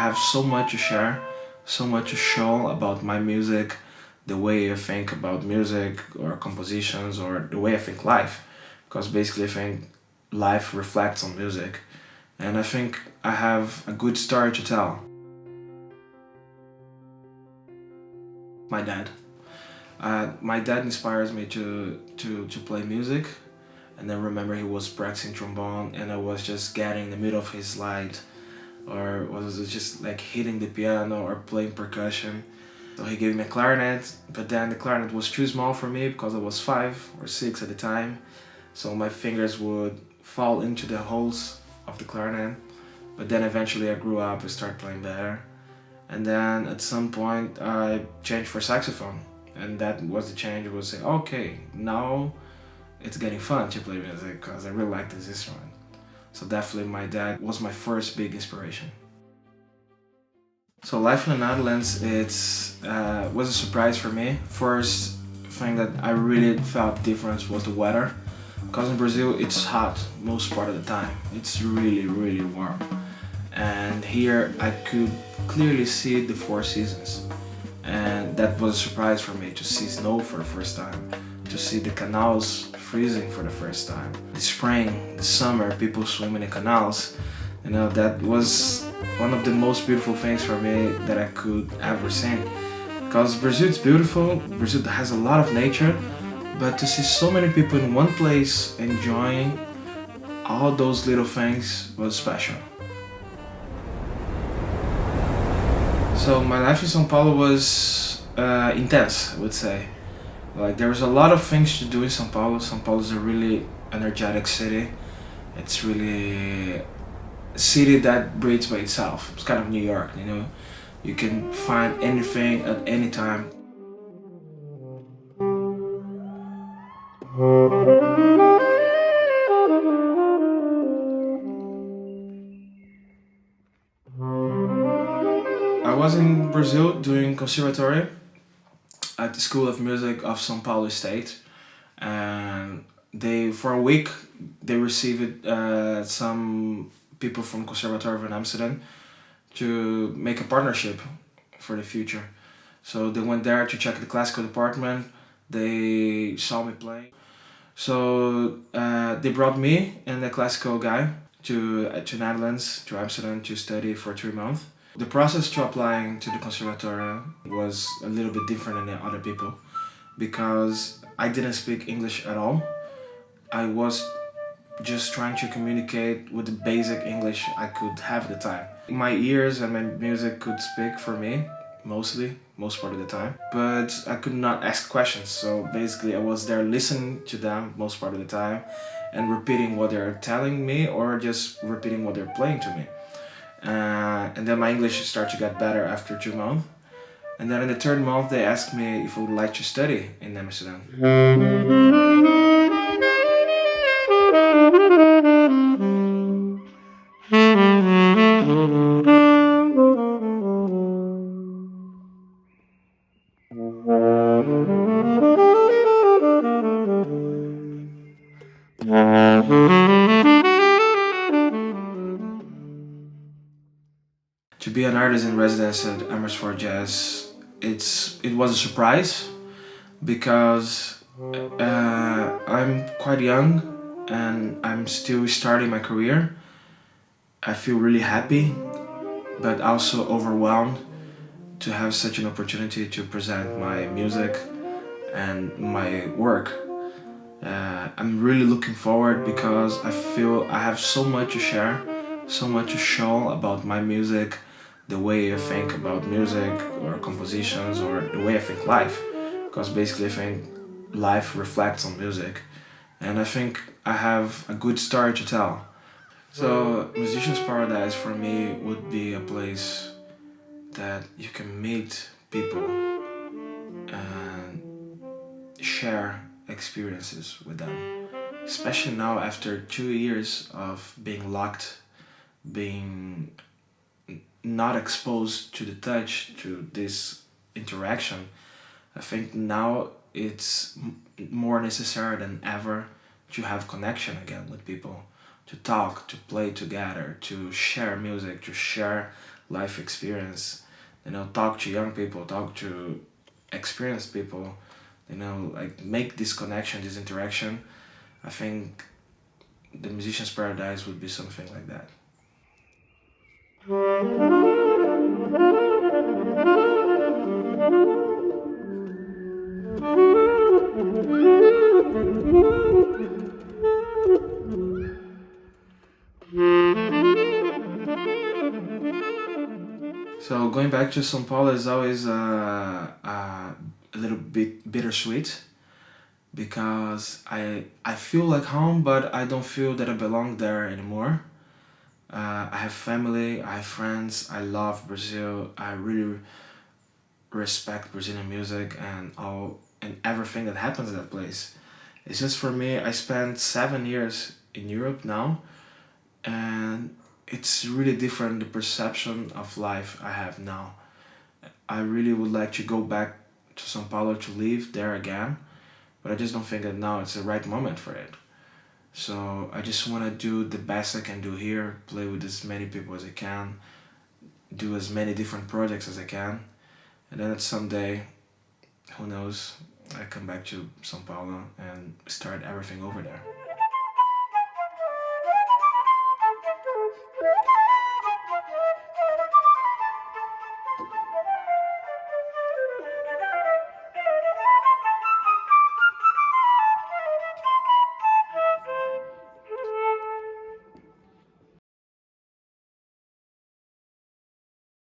have so much to share, so much to show about my music, the way I think about music or compositions or the way I think life. Because basically I think life reflects on music. And I think I have a good story to tell. My dad. My dad inspires me to play music. And I remember he was practicing trombone and I was just getting in the middle of his slide or was just like hitting the piano or playing percussion. So he gave me a clarinet, but then the clarinet was too small for me because I was 5 or 6 at the time. So my fingers would fall into the holes of the clarinet. But then eventually I grew up and started playing better. And then at some point I changed for saxophone. And that was the change. It was saying, okay, now it's getting fun to play music because I really like this instrument. So definitely my dad was my first big inspiration. So life in the Netherlands, was a surprise for me. First thing that I really felt difference was the weather. Because in Brazil it's hot most part of the time. It's really, really warm. And here I could clearly see the 4 seasons. And that was a surprise for me to see snow for the first time. To see the canals freezing for the first time. The spring, the summer, people swimming in canals. You know, that was one of the most beautiful things for me that I could ever see. Because Brazil is beautiful, Brazil has a lot of nature, but to see so many people in one place enjoying all those little things was special. So my life in São Paulo was intense, I would say. Like there was a lot of things to do in São Paulo. São Paulo is a really energetic city. It's really a city that breathes by itself. It's kind of New York, you know. You can find anything at any time. I was in Brazil doing conservatory at the School of Music of São Paulo State, and for a week they received some people from Conservatory in Amsterdam to make a partnership for the future. So they went there to check the classical department. They saw me play. So they brought me and the classical guy to Netherlands, to Amsterdam to study for 3 months. The process to applying to the conservatory was a little bit different than the other people because I didn't speak English at all. I was just trying to communicate with the basic English I could have at the time. My ears and my music could speak for me, most part of the time, but I could not ask questions. So basically I was there listening to them most part of the time and repeating what they're telling me or just repeating what they're playing to me. And then my English started to get better after 2 months. And then in the 3rd month they asked me if I would like to study in Amsterdam. To be an artist in residence at Amersfoort Jazz, it was a surprise because I'm quite young and I'm still starting my career. I feel really happy, but also overwhelmed to have such an opportunity to present my music and my work. I'm really looking forward because I feel I have so much to share, so much to show about my music, the way I think about music or compositions or the way I think life. Because basically I think life reflects on music. And I think I have a good story to tell. So Musician's Paradise for me would be a place that you can meet people and share experiences with them. Especially now after 2 years of being locked, being not exposed to the touch, to this interaction. I think now it's more necessary than ever to have connection again with people, to talk, to play together, to share music, to share life experience. Talk to young people, talk to experienced people. Like make this connection, this interaction. I think the musician's paradise would be something like that. So going back to São Paulo is always a little bit bittersweet because I feel like home, but I don't feel that I belong there anymore. I have family, I have friends, I love Brazil. I really respect Brazilian music and all and everything that happens in that place. It's just for me. I spent 7 years in Europe now, and it's really different the perception of life I have now. I really would like to go back to São Paulo to live there again, but I just don't think that now it's the right moment for it. So I just want to do the best I can do here, play with as many people as I can, do as many different projects as I can, and then at someday, who knows, I come back to São Paulo and start everything over there.